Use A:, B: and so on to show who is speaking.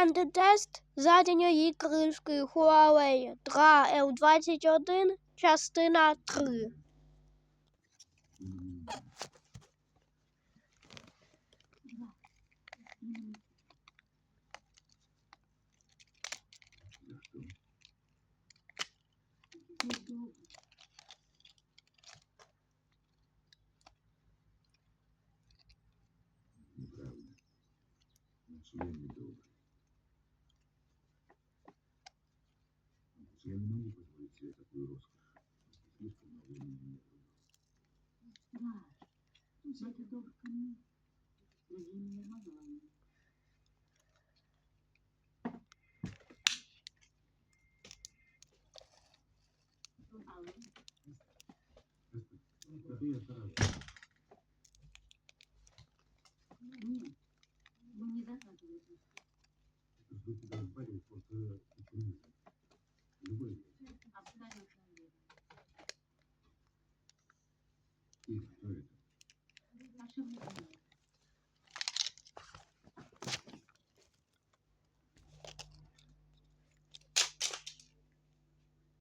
A: антитест задньої кришки Huawei 2L21, частина 3.
B: Неправда. Я не добрый. Я не могу позволить себе такую роскошь. Слишком много времени нет.
C: Да, это добр ко мне. Другие меня мало.
B: Это я сразу.
C: Нет, мы не догадываемся.
B: Жду тебя в баре после круиза. Любой.
C: Абсолютно верно.
B: И кто это?
C: Наша мама.